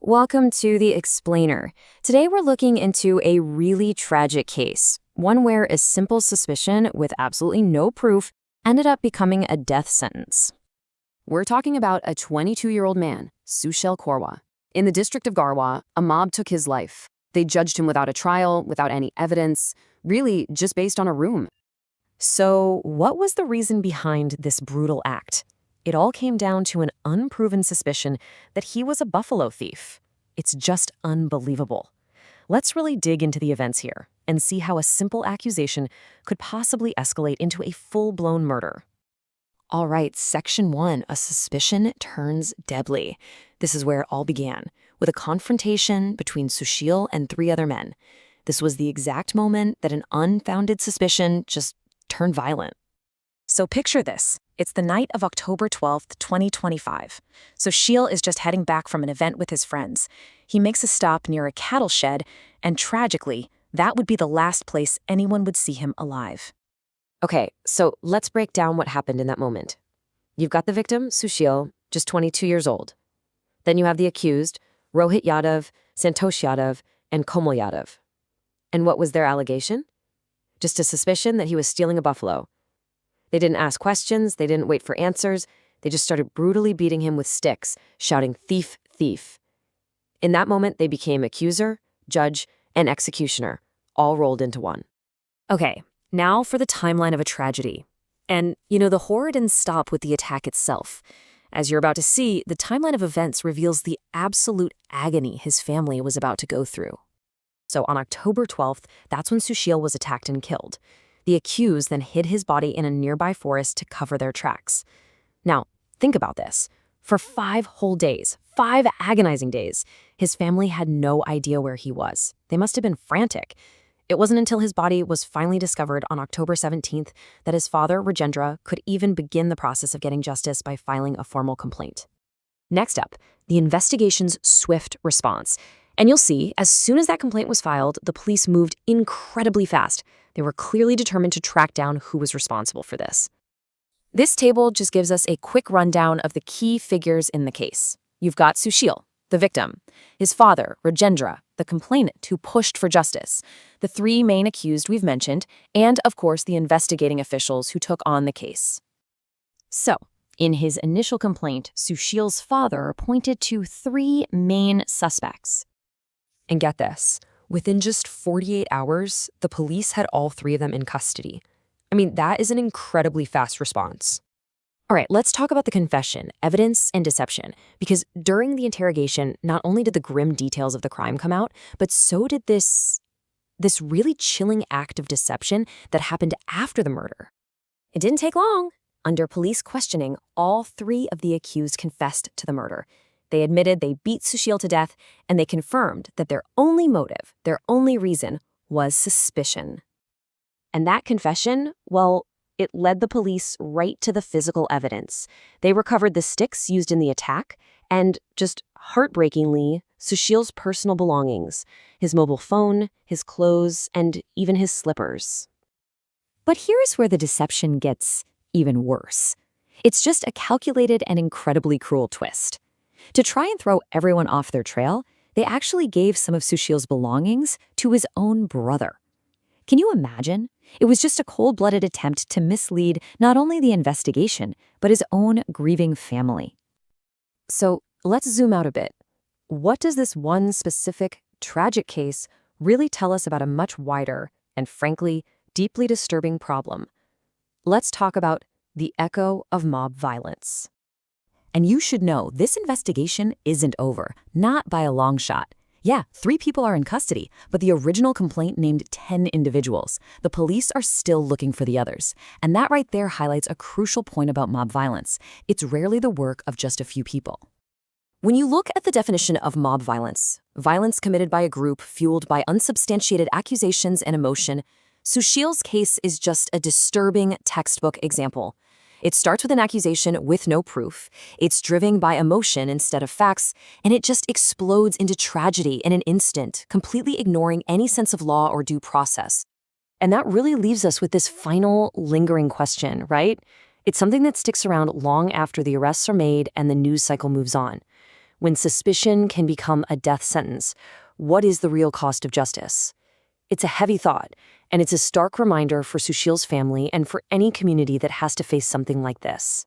Welcome to The Explainer. Today we're looking into a really tragic case, one where a simple suspicion with absolutely no proof ended up becoming a death sentence. We're talking about a 22-year-old man, Sushil Korwa. In the district of Garhwa, a mob took his life. They judged him without a trial, without any evidence, really just based on a rumor. So, what was the reason behind this brutal act? It all came down to an unproven suspicion that he was a buffalo thief. It's just unbelievable. Let's really dig into the events here and see how a simple accusation could possibly escalate into a full-blown murder. All right, Section 1, a suspicion turns deadly. This is where it all began, with a confrontation between Sushil and 3 other men. This was the exact moment that an unfounded suspicion just turned violent. So picture this. It's the night of October 12th, 2025. Sushil is just heading back from an event with his friends. He makes a stop near a cattle shed, and tragically, that would be the last place anyone would see him alive. Okay, so let's break down what happened in that moment. You've got the victim, Sushil, just 22 years old. Then you have the accused, Rohit Yadav, Santosh Yadav, and Komal Yadav. And what was their allegation? Just a suspicion that he was stealing a buffalo. They didn't ask questions, they didn't wait for answers, they just started brutally beating him with sticks, shouting, "Thief, thief." In that moment, they became accuser, judge, and executioner, all rolled into one. Okay, now for the timeline of a tragedy. And, the horror didn't stop with the attack itself. As you're about to see, the timeline of events reveals the absolute agony his family was about to go through. So on October 12th, that's when Sushil was attacked and killed. The accused then hid his body in a nearby forest to cover their tracks. Now, think about this. For 5 whole days, 5 agonizing days, his family had no idea where he was. They must have been frantic. It wasn't until his body was finally discovered on October 17th that his father, Rajendra, could even begin the process of getting justice by filing a formal complaint. Next up, the investigation's swift response. And you'll see, as soon as that complaint was filed, the police moved incredibly fast. They were clearly determined to track down who was responsible for this. This table just gives us a quick rundown of the key figures in the case. You've got Sushil, the victim, his father, Rajendra, the complainant who pushed for justice, the 3 main accused we've mentioned, and, of course, the investigating officials who took on the case. So, in his initial complaint, Sushil's father pointed to 3 main suspects. And get this, within just 48 hours, the police had all 3 of them in custody. I mean, that is an incredibly fast response. All right, let's talk about the confession, evidence, and deception, because during the interrogation, not only did the grim details of the crime come out, but so did this really chilling act of deception that happened after the murder. It didn't take long. Under police questioning, all 3 of the accused confessed to the murder. They admitted they beat Sushil to death, and they confirmed that their only motive, their only reason, was suspicion. And that confession, well, it led the police right to the physical evidence. They recovered the sticks used in the attack, and just heartbreakingly, Sushil's personal belongings, his mobile phone, his clothes, and even his slippers. But here's where the deception gets even worse. It's just a calculated and incredibly cruel twist. To try and throw everyone off their trail, they actually gave some of Sushil's belongings to his own brother. Can you imagine? It was just a cold-blooded attempt to mislead not only the investigation, but his own grieving family. So let's zoom out a bit. What does this one specific, tragic case really tell us about a much wider and, frankly, deeply disturbing problem? Let's talk about the echo of mob violence. And you should know, this investigation isn't over, not by a long shot. Yeah, 3 people are in custody, but the original complaint named 10 individuals. The police are still looking for the others. And that right there highlights a crucial point about mob violence. It's rarely the work of just a few people. When you look at the definition of mob violence, violence committed by a group fueled by unsubstantiated accusations and emotion, Sushil's case is just a disturbing textbook example. It starts with an accusation with no proof, it's driven by emotion instead of facts, and it just explodes into tragedy in an instant, completely ignoring any sense of law or due process. And that really leaves us with this final, lingering question, right? It's something that sticks around long after the arrests are made and the news cycle moves on. When suspicion can become a death sentence, what is the real cost of justice? It's a heavy thought, and it's a stark reminder for Sushil's family and for any community that has to face something like this.